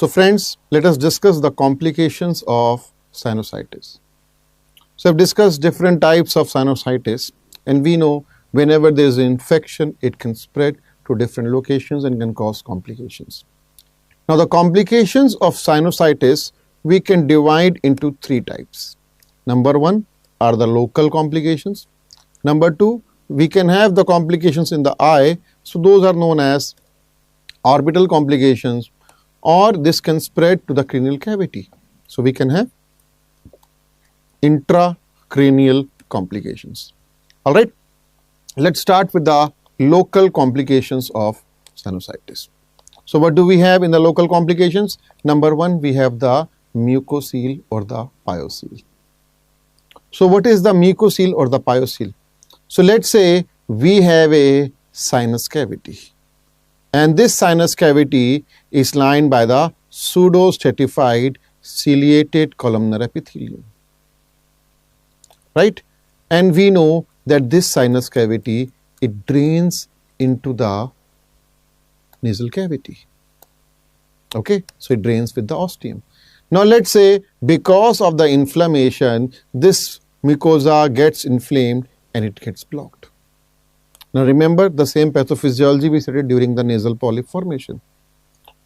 So friends, let us discuss the complications of sinusitis. So I've discussed different types of sinusitis, and we know whenever there is an infection, it can spread to different locations and can cause complications. Now the complications of sinusitis we can divide into three types. Number one are the local complications. Number two, we can have the complications in the eye, so those are known as orbital complications, or this can spread to the cranial cavity. So we can have intracranial complications. All right, let's start with the local complications of sinusitis. So what do we have in the local complications? Number one, we have the mucocele or the pyocele. So what is the mucocele or the pyocele? So let's say we have a sinus cavity, and this sinus cavity is lined by the pseudostratified ciliated columnar epithelium, right? And we know that this sinus cavity, it drains into the nasal cavity. Okay, so it drains with the ostium. Now let's say because of the inflammation, this mucosa gets inflamed and it gets blocked. Now remember the same pathophysiology we studied during the nasal polyp formation.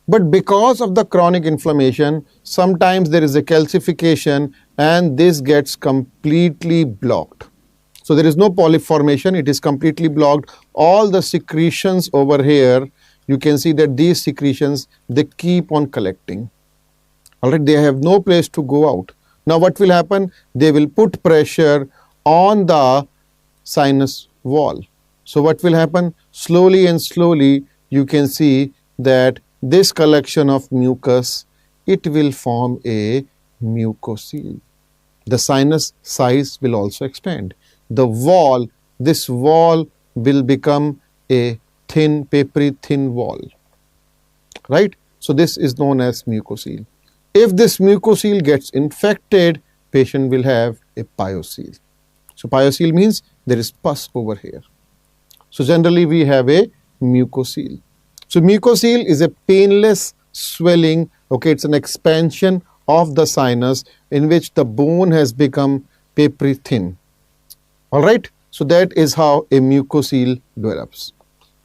But because of the chronic inflammation, sometimes there is a calcification and this gets completely blocked. So there is no polyp formation, it is completely blocked. All the secretions over here, you can see that these secretions, they keep on collecting. Alright, they have no place to go out. Now what will happen? They will put pressure on the sinus wall. So what will happen? Slowly and slowly you can see that this collection of mucus, it will form a mucocele. The sinus size will also expand. The wall, this wall will become a thin, papery thin wall, right? So this is known as mucocele. If this mucocele gets infected, patient will have a pyocele. So pyocele means there is pus over here. So generally we have a mucocele. So mucocele is a painless swelling, okay, it's an expansion of the sinus in which the bone has become papery thin. Alright, so that is how a mucocele develops.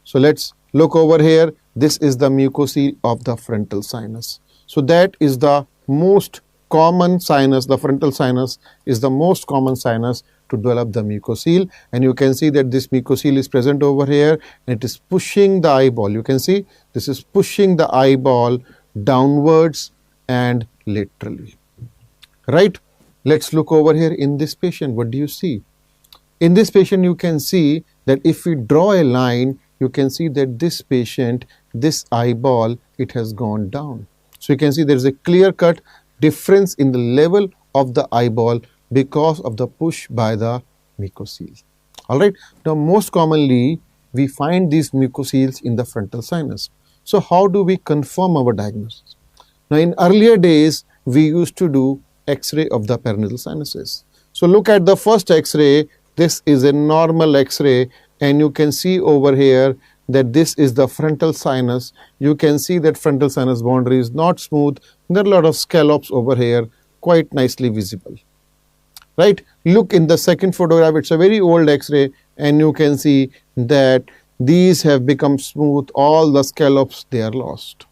So let's look over here. This is the mucocele of the frontal sinus. So that is the most common sinus, the frontal sinus is the most common sinus to develop the mucocele, and you can see that this mucocele is present over here and it is pushing the eyeball. You can see this is pushing the eyeball downwards and laterally, right? Let's look over here in this patient. What do you see? In this patient you can see that if we draw a line, you can see that this patient, this eyeball, it has gone down. So you can see there is a clear-cut difference in the level of the eyeball because of the push by the mucocele. Alright, now most commonly we find these mucoceles in the frontal sinus. So how do we confirm our diagnosis? Now in earlier days we used to do X-ray of the paranasal sinuses. So look at the first X-ray. This is a normal X-ray and you can see over here that this is the frontal sinus. You can see that frontal sinus boundary is not smooth. There are a lot of scallops over here, quite nicely visible. Right? Look in the second photograph, it's a very old X-ray and you can see that these have become smooth, all the scallops, they are lost.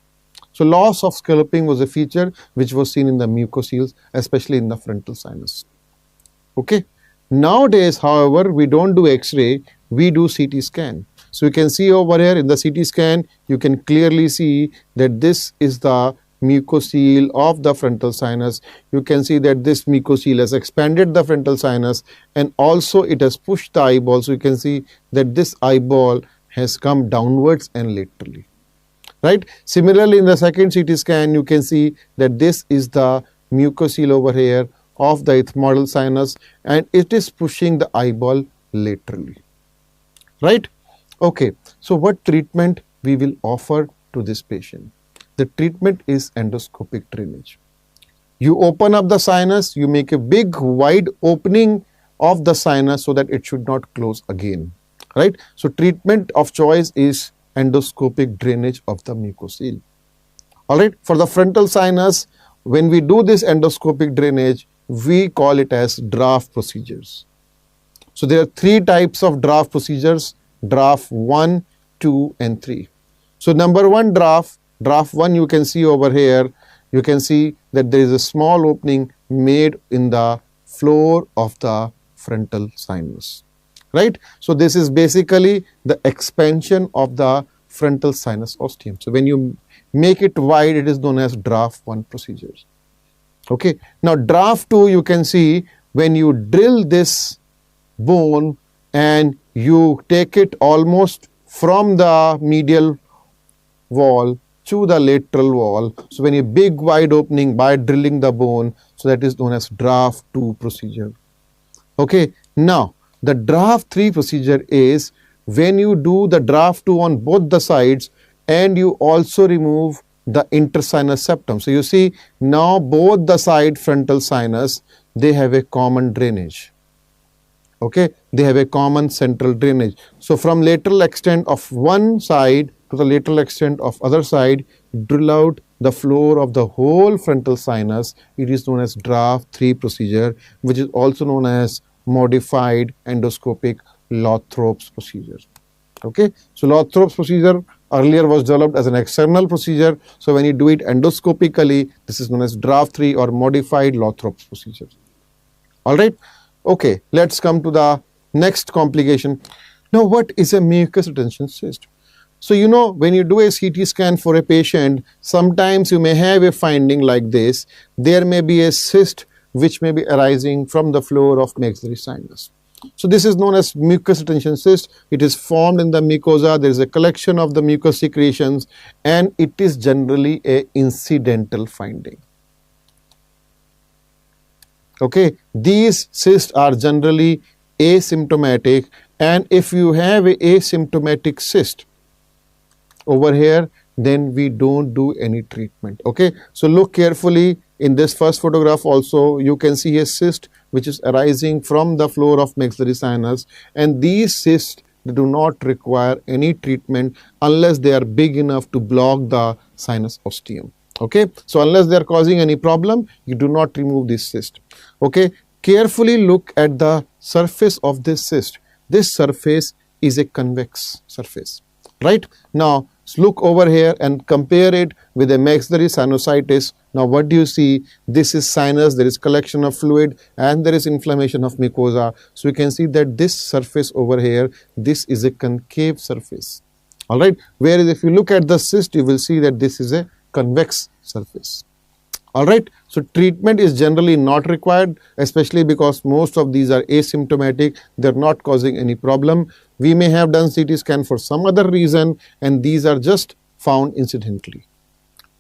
So loss of scalloping was a feature which was seen in the mucoceles, especially in the frontal sinus. Okay. Nowadays, however, we don't do X-ray, we do CT scan. So you can see over here in the CT scan, you can clearly see that this is the mucocele of the frontal sinus. You can see that this mucocele has expanded the frontal sinus and also it has pushed the eyeball. So you can see that this eyeball has come downwards and laterally. Right? Similarly, in the second CT scan, you can see that this is the mucocele over here of the ethmoidal sinus and it is pushing the eyeball laterally. Right? Okay, so what treatment we will offer to this patient? The treatment is endoscopic drainage. You open up the sinus, you make a big wide opening of the sinus so that it should not close again. Right? So treatment of choice is endoscopic drainage of the mucocele. Alright, for the frontal sinus, when we do this endoscopic drainage, we call it as draft procedures. So there are three types of draft procedures: draft 1, 2 and 3. So number one draft 1, you can see over here, you can see that there is a small opening made in the floor of the frontal sinus, right? So this is basically the expansion of the frontal sinus ostium. So when you make it wide, it is known as draft 1 procedures. Okay. Now draft 2, you can see when you drill this bone and you take it almost from the medial wall to the lateral wall. So when you big wide opening by drilling the bone, so that is known as draft 2 procedure. Okay. Now the draft 3 procedure is when you do the draft 2 on both the sides and you also remove the intersinus septum. So you see now both the side frontal sinus, they have a common drainage. Okay, they have a common central drainage. So from lateral extent of one side to the lateral extent of other side, drill out the floor of the whole frontal sinus. It is known as draft 3 procedure, which is also known as modified endoscopic Lothrop's procedure. Okay, so Lothrop's procedure earlier was developed as an external procedure. So when you do it endoscopically, this is known as draft 3 or modified Lothrop's procedure. All right. Okay, let's come to the next complication. Now, what is a mucous retention cyst? So, you know, when you do a CT scan for a patient, sometimes you may have a finding like this. There may be a cyst which may be arising from the floor of maxillary sinus. So, this is known as mucous retention cyst. It is formed in the mucosa. There is a collection of the mucous secretions and it is generally a incidental finding. Okay, these cysts are generally asymptomatic, and if you have an asymptomatic cyst over here, then we don't do any treatment. Okay, so look carefully in this first photograph also, you can see a cyst which is arising from the floor of maxillary sinus, and these cysts do not require any treatment unless they are big enough to block the sinus ostium. Okay, so unless they are causing any problem, you do not remove this cyst. Okay, carefully look at the surface of this cyst. This surface is a convex surface, right? Now look over here and compare it with a maxillary sinusitis. Now what do you see? This is sinus, there is collection of fluid and there is inflammation of mucosa. So you can see that this surface over here, this is a concave surface. All right, whereas if you look at the cyst, you will see that this is a convex surface. All right, so treatment is generally not required, especially because most of these are asymptomatic. They're not causing any problem. We may have done CT scan for some other reason and these are just found incidentally,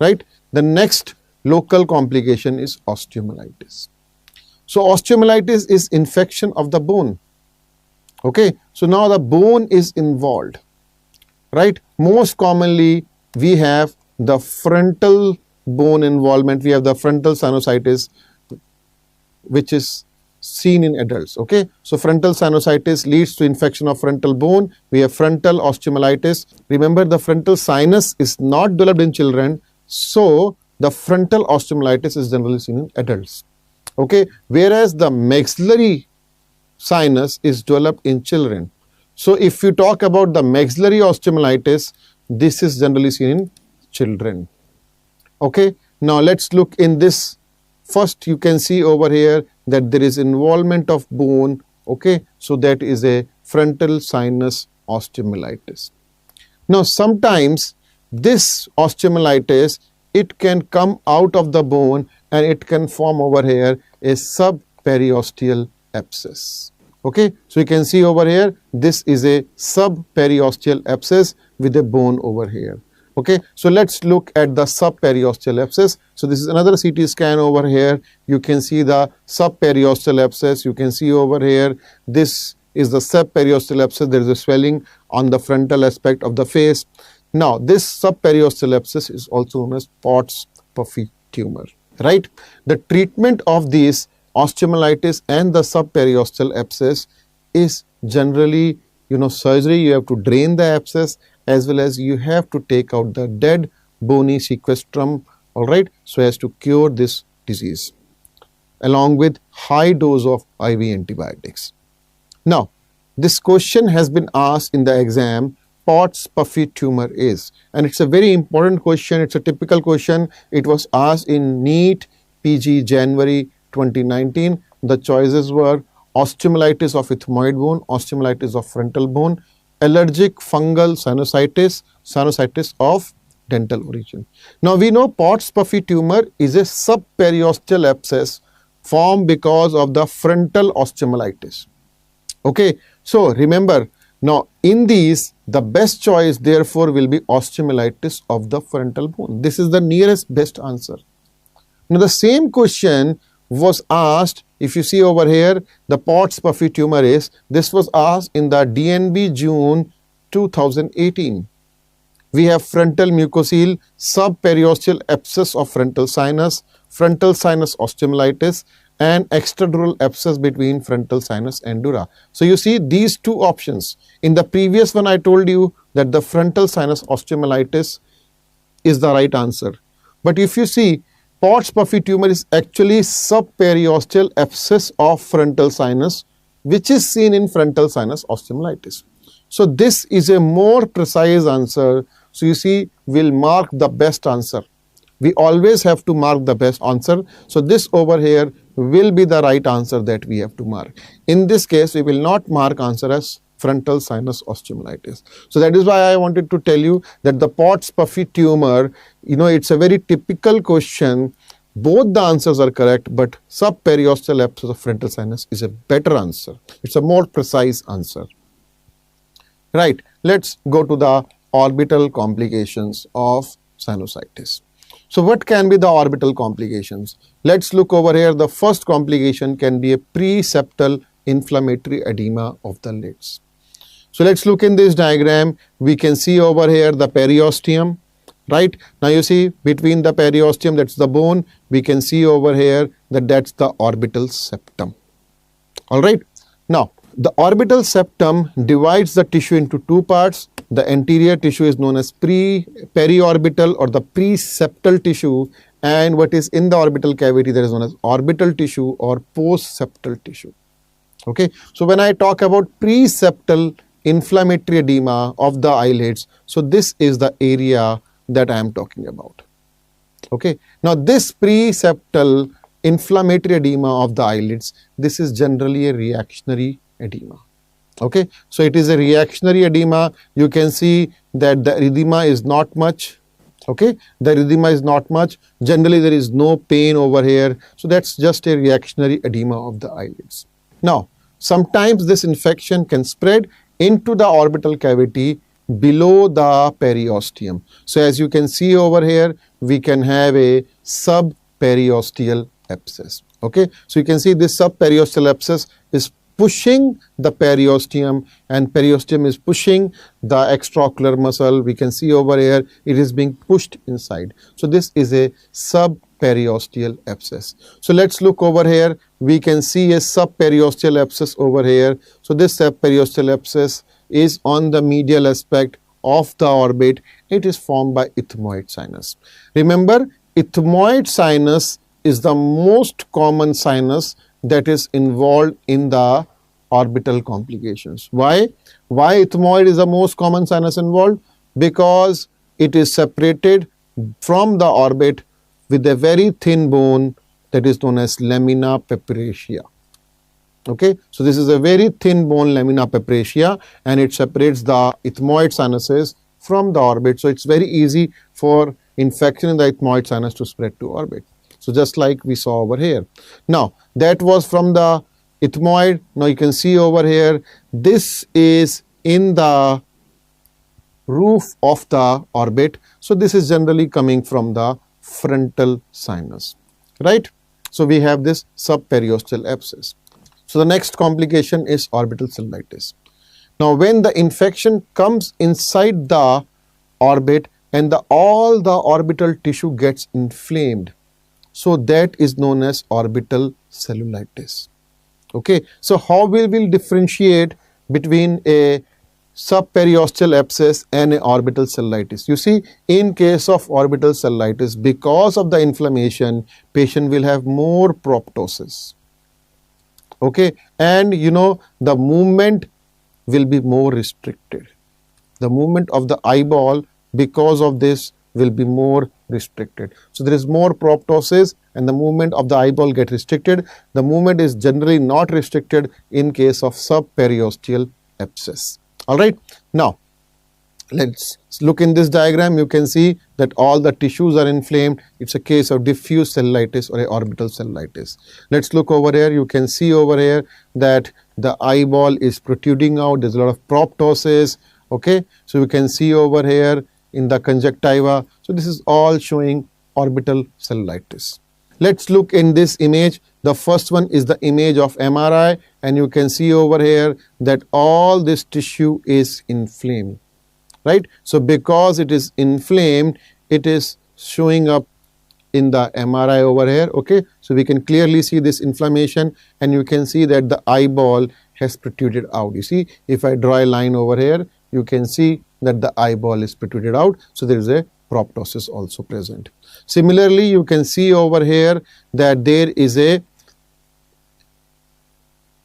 right? The next local complication is osteomyelitis. So osteomyelitis is infection of the bone. Okay, so now the bone is involved, right? Most commonly we have the frontal bone involvement. We have the frontal sinusitis, which is seen in adults. Okay, so frontal sinusitis leads to infection of frontal bone. We have frontal osteomyelitis. Remember, the frontal sinus is not developed in children, so the frontal osteomyelitis is generally seen in adults. Okay, whereas the maxillary sinus is developed in children. So if you talk about the maxillary osteomyelitis, this is generally seen in children. Okay, now let's look in this. First, you can see over here that there is involvement of bone. Okay, so that is a frontal sinus osteomyelitis. Now sometimes this osteomyelitis, it can come out of the bone and it can form over here a subperiosteal abscess. Okay, so you can see over here, this is a subperiosteal abscess with a bone over here. Okay, so let's look at the subperiosteal abscess. So this is another CT scan over here. You can see the subperiosteal abscess. You can see over here, this is the subperiosteal abscess. There is a swelling on the frontal aspect of the face. Now this subperiosteal abscess is also known as Pott's puffy tumor, right? The treatment of this osteomyelitis and the subperiosteal abscess is generally, surgery. You have to drain the abscess, as well as you have to take out the dead bony sequestrum, all right, so as to cure this disease along with high dose of IV antibiotics. Now, this question has been asked in the exam, Pott's puffy tumor is, and it's a very important question. It's a typical question. It was asked in NEET PG January 2019. The choices were osteomyelitis of ethmoid bone, osteomyelitis of frontal bone, allergic fungal sinusitis, sinusitis of dental origin. Now we know Pott's puffy tumor is a subperiosteal abscess formed because of the frontal osteomyelitis. Okay, so remember, now in these the best choice therefore will be osteomyelitis of the frontal bone. This is the nearest best answer. Now the same question was asked, if you see over here, the Pott's puffy tumor is, this was asked in the DNB June 2018. We have frontal mucocele, subperiosteal abscess of frontal sinus osteomyelitis, and extradural abscess between frontal sinus and dura. So you see these two options. In the previous one I told you that the frontal sinus osteomyelitis is the right answer. But if you see, Pott's puffy tumor is actually subperiosteal abscess of frontal sinus, which is seen in frontal sinus osteomyelitis. So this is a more precise answer. So you see, we'll mark the best answer. We always have to mark the best answer. So this over here will be the right answer that we have to mark. In this case, we will not mark answer as frontal sinus osteomyelitis. So that is why I wanted to tell you that the Pott's puffy tumor, it's a very typical question. Both the answers are correct, but subperiosteal abscess of frontal sinus is a better answer. It's a more precise answer. Right, let's go to the orbital complications of sinusitis. So what can be the orbital complications? Let's look over here. The first complication can be a preseptal inflammatory edema of the lids. So let's look in this diagram. We can see over here the periosteum, right? Now you see between the periosteum, that's the bone, we can see over here that that's the orbital septum. All right. Now the orbital septum divides the tissue into two parts. The anterior tissue is known as periorbital or the preseptal tissue, and what is in the orbital cavity that is known as orbital tissue or postseptal tissue. Okay, so when I talk about preseptal inflammatory edema of the eyelids, so this is the area that I am talking about. Okay, now this preseptal inflammatory edema of the eyelids, this is generally a reactionary edema. Okay, so it is a reactionary edema. You can see that the erythema is not much. Okay, the erythema is not much. Generally, there is no pain over here. So that's just a reactionary edema of the eyelids. Now, sometimes this infection can spread into the orbital cavity below the periosteum. So as you can see over here, we can have a subperiosteal abscess. Okay, so you can see this subperiosteal abscess is pushing the periosteum, and periosteum is pushing the extraocular muscle. We can see over here it is being pushed inside. So this is a subperiosteal abscess. So let's look over here. We can see a subperiosteal abscess over here. So this subperiosteal abscess is on the medial aspect of the orbit. It is formed by ethmoid sinus. Remember, ethmoid sinus is the most common sinus that is involved in the orbital complications. Why? Why ethmoid is the most common sinus involved? Because it is separated from the orbit with a very thin bone that is known as lamina pepperaceae. Okay, so this is a very thin bone, lamina pepperaceae, and it separates the ethmoid sinuses from the orbit. So it's very easy for infection in the ethmoid sinus to spread to orbit. So just like we saw over here. Now that was from the ethmoid. Now you can see over here, this is in the roof of the orbit. So this is generally coming from the frontal sinus, right? So we have this subperiosteal abscess. So the next complication is orbital cellulitis. Now when the infection comes inside the orbit and all the orbital tissue gets inflamed, so that is known as orbital cellulitis. Okay, so how we will differentiate between a subperiosteal abscess and a orbital cellulitis. You see, in case of orbital cellulitis, because of the inflammation, patient will have more proptosis. Okay, and you know, the movement will be more restricted. The movement of the eyeball because of this will be more restricted. So there is more proptosis and the movement of the eyeball get restricted. The movement is generally not restricted in case of subperiosteal abscess. All right. Now, let's look in this diagram. You can see that all the tissues are inflamed. It's a case of diffuse cellulitis or a orbital cellulitis. Let's look over here. You can see over here that the eyeball is protruding out. There's a lot of proptosis. Okay, so you can see over here in the conjunctiva. So this is all showing orbital cellulitis. Let's look in this image. The first one is the image of MRI, and you can see over here that all this tissue is inflamed, right? So because it is inflamed, it is showing up in the MRI over here. Okay, so we can clearly see this inflammation, and you can see that the eyeball has protruded out. You see, if I draw a line over here, you can see that the eyeball is protruded out. So there is a proptosis also present. Similarly, you can see over here that there is a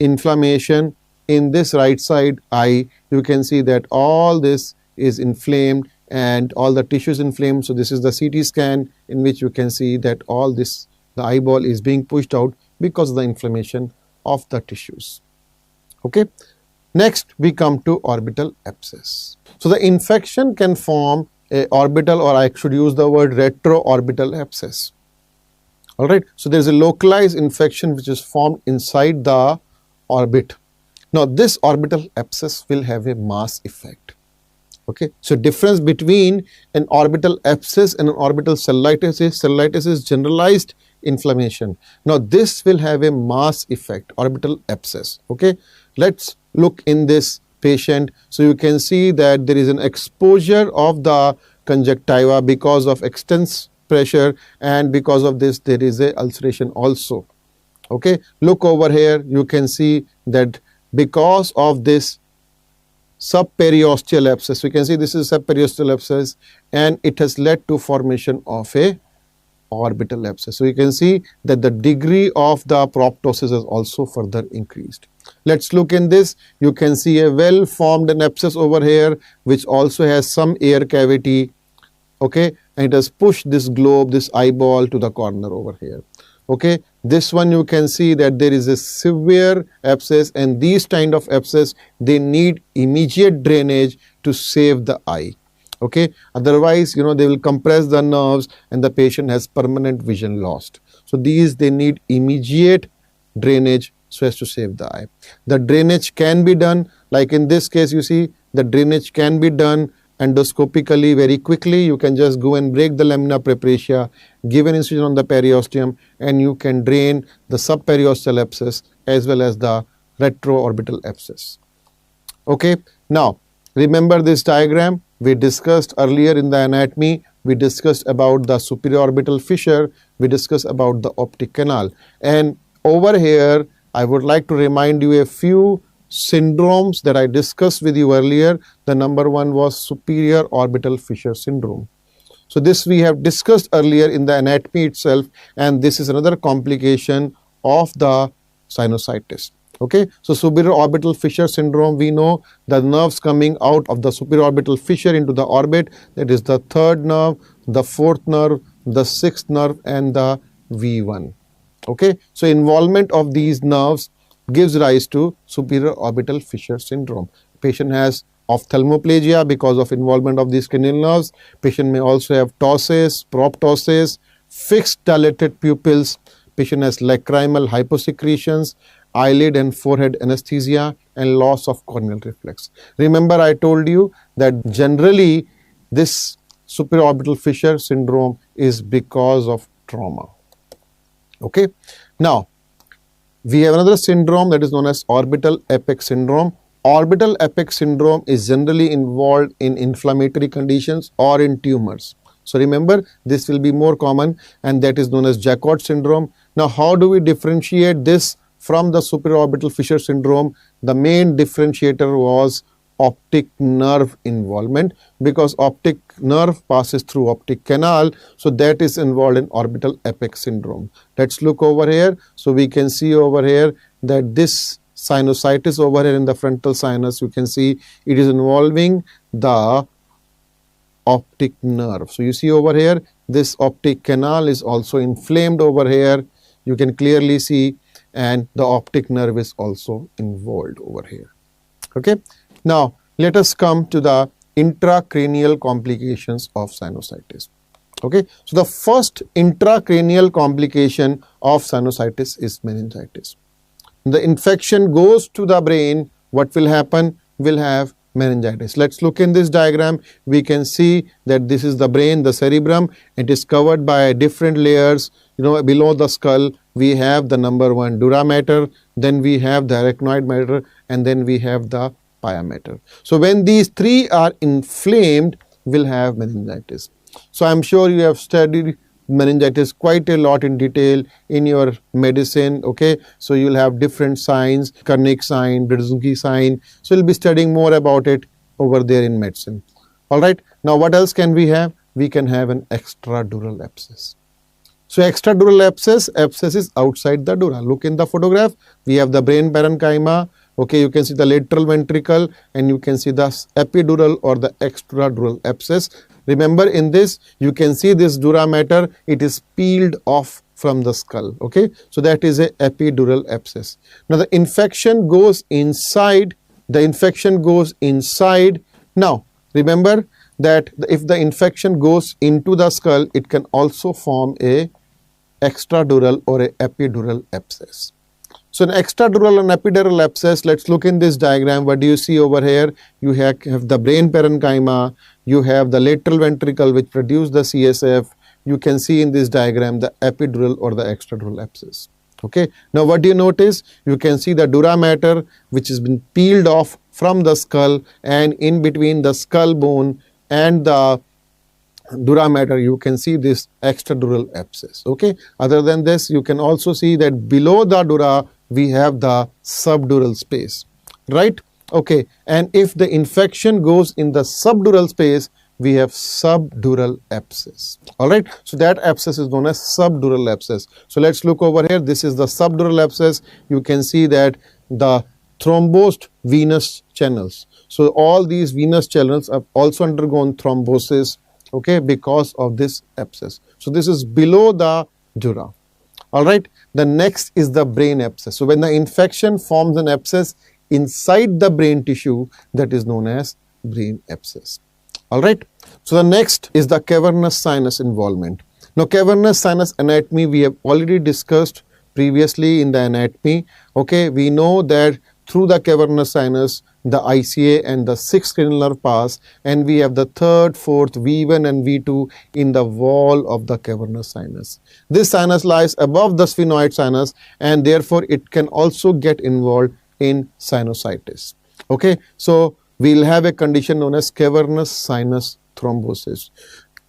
inflammation in this right side eye. You can see that all this is inflamed and all the tissue is inflamed. So this is the CT scan in which you can see that all this, the eyeball is being pushed out because of the inflammation of the tissues. Okay. Next, we come to orbital abscess. So the infection can form a orbital, or I should use the word retroorbital abscess. All right. So there is a localized infection which is formed inside the orbit. Now this orbital abscess will have a mass effect. Okay. So difference between an orbital abscess and an orbital cellulitis is generalized inflammation. Now this will have a mass effect, orbital abscess. Okay. Let's look in this patient. So you can see that there is an exposure of the conjunctiva because of extensive pressure, and because of this there is a ulceration also. Okay, look over here. You can see that because of this subperiosteal abscess, we can see this is subperiosteal abscess, and it has led to formation of a orbital abscess. So you can see that the degree of the proptosis has also further increased. Let's look in this. You can see a well formed an abscess over here which also has some air cavity. Okay, and it has pushed this globe, this eyeball, to the corner over here. Okay, this one you can see that there is a severe abscess, and these kind of abscess, they need immediate drainage to save the eye. Okay, otherwise, you know, they will compress the nerves and the patient has permanent vision lost. So these, they need immediate drainage so as to save the eye. The drainage can be done, like in this case, you see the drainage can be done endoscopically very quickly. You can just go and break the lamina praepatia, give an incision on the periosteum, and you can drain the subperiosteal abscess as well as the retroorbital abscess. Okay, now remember this diagram we discussed earlier in the anatomy. We discussed about the superior orbital fissure, we discussed about the optic canal, and over here I would like to remind you a few syndromes that I discussed with you earlier. The number one was superior orbital fissure syndrome. So this we have discussed earlier in the anatomy itself, and this is another complication of the sinusitis. Okay, so superior orbital fissure syndrome, we know the nerves coming out of the superior orbital fissure into the orbit, that is the third nerve, the fourth nerve, the sixth nerve, and the V1. Okay, so involvement of these nerves gives rise to superior orbital fissure syndrome. Patient has ophthalmoplegia because of involvement of these cranial nerves. Patient may also have ptosis, proptosis, fixed dilated pupils. Patient has lacrimal hyposecretions, eyelid and forehead anesthesia, and loss of corneal reflex. Remember, I told you that generally this superior orbital fissure syndrome is because of trauma. Okay, now we have another syndrome that is known as orbital apex syndrome. Orbital apex syndrome is generally involved in inflammatory conditions or in tumors. So remember, this will be more common, and that is known as Jacquard syndrome. Now, how do we differentiate this from the superior orbital fissure syndrome? The main differentiator was optic nerve involvement, because optic nerve passes through optic canal, so that is involved in orbital apex syndrome. Let's look over here. So we can see over here that this sinusitis over here in the frontal sinus, you can see it is involving the optic nerve. So you see over here, this optic canal is also inflamed over here, you can clearly see, and the optic nerve is also involved over here. Okay. Now let us come to the intracranial complications of sinusitis. Okay. So the first intracranial complication of sinusitis is meningitis. The infection goes to the brain, what will happen? Will have meningitis. Let's look in this diagram. We can see that this is the brain, the cerebrum. It is covered by different layers. Below the skull we have the number 1 dura mater, then we have the arachnoid mater, and then we have the pia mater. So when these three are inflamed, we'll have meningitis. So I'm sure you have studied meningitis quite a lot in detail in your medicine. Okay, so you'll have different signs, Kernick sign, Brzezinski sign. So you'll be studying more about it over there in medicine. All right. Now what else can we have? We can have an extradural abscess. So extradural abscess is outside the dura. Look in the photograph. We have the brain parenchyma. Okay, you can see the lateral ventricle, and you can see the epidural or the extradural abscess. Remember, in this you can see this dura mater, it is peeled off from the skull. Okay, so that is a epidural abscess. Now the infection goes inside. Now remember that if the infection goes into the skull, it can also form a extradural or a epidural abscess. So an extradural and epidural abscess, let's look in this diagram. What do you see over here? You have the brain parenchyma, you have the lateral ventricle which produce the CSF. You can see in this diagram the epidural or the extradural abscess. Okay. Now what do you notice? You can see the dura mater which has been peeled off from the skull, and in between the skull bone and the dura mater you can see this extradural abscess. Okay. Other than this, you can also see that below the dura we have the subdural space, right? Okay, and if the infection goes in the subdural space, we have subdural abscess. All right, so that abscess is known as subdural abscess. So let's look over here. This is the subdural abscess. You can see that the thrombosed venous channels. So all these venous channels have also undergone thrombosis, okay, because of this abscess. So this is below the dura. All right, the next is the brain abscess. So when the infection forms an abscess inside the brain tissue, that is known as brain abscess. All right, so the next is the cavernous sinus involvement. Now cavernous sinus anatomy we have already discussed previously in the anatomy. Okay, we know that through the cavernous sinus the ICA and the 6th cranial nerve pass, and we have the 3rd, 4th, V1 and V2 in the wall of the cavernous sinus. This sinus lies above the sphenoid sinus, and therefore it can also get involved in sinusitis. Okay, so we'll have a condition known as cavernous sinus thrombosis.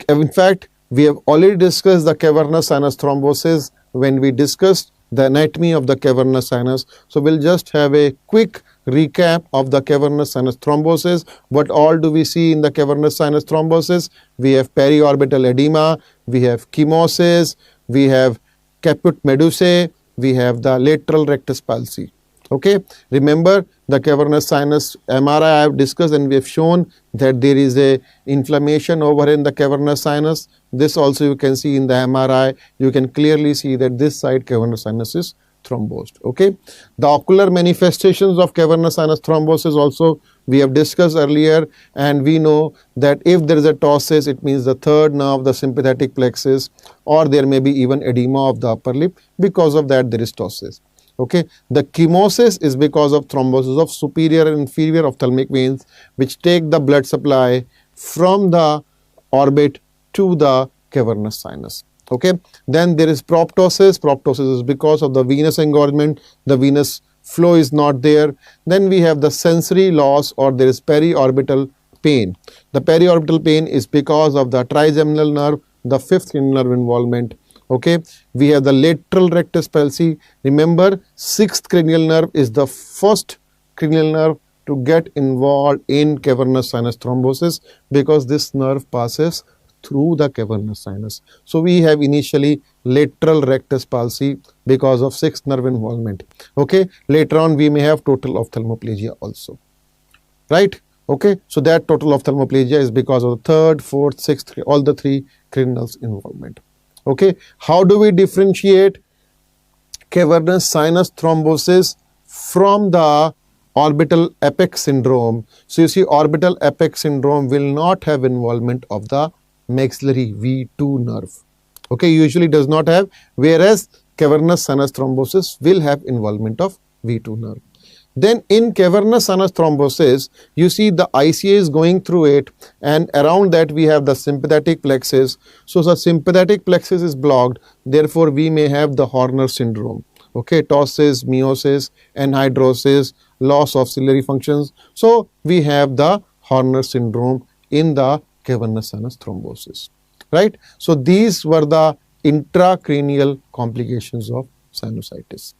In fact, we have already discussed the cavernous sinus thrombosis when we discussed the anatomy of the cavernous sinus. So we'll just have a quick recap of the cavernous sinus thrombosis. What all do we see in the cavernous sinus thrombosis? We have periorbital edema, we have chemosis, we have caput medusae, we have the lateral rectus palsy. Okay, remember the cavernous sinus MRI I have discussed, and we have shown that there is a inflammation over in the cavernous sinus. This also you can see in the MRI. You can clearly see that this side cavernous sinus is thrombosed. Okay, the ocular manifestations of cavernous sinus thrombosis also we have discussed earlier, and we know that if there is a ptosis, it means the 3rd nerve, the sympathetic plexus, or there may be even edema of the upper lip. Because of that there is ptosis. Okay, the chemosis is because of thrombosis of superior and inferior ophthalmic veins, which take the blood supply from the orbit to the cavernous sinus. Okay, then there is proptosis. Proptosis is because of the venous engorgement, the venous flow is not there. Then we have the sensory loss, or there is periorbital pain. The periorbital pain is because of the trigeminal nerve, the 5th cranial nerve involvement. Okay, we have the lateral rectus palsy. Remember, 6th cranial nerve is the first cranial nerve to get involved in cavernous sinus thrombosis because this nerve passes through the cavernous sinus. So we have initially lateral rectus palsy because of sixth nerve involvement. Okay, later on we may have total ophthalmoplegia also, right? Okay, so that total ophthalmoplegia is because of the third, fourth, sixth, all the three cranials involvement. Okay, how do we differentiate cavernous sinus thrombosis from the orbital apex syndrome? So you see, orbital apex syndrome will not have involvement of the maxillary V2 nerve. Okay, usually does not have, whereas cavernous sinus thrombosis will have involvement of V2 nerve. Then in cavernous sinus thrombosis, you see the ICA is going through it, and around that we have the sympathetic plexus. So the sympathetic plexus is blocked, therefore we may have the Horner syndrome. Okay, ptosis, meiosis, anhidrosis, loss of ciliary functions. So we have the Horner syndrome in the cavernous sinus thrombosis, right? So these were the intracranial complications of sinusitis.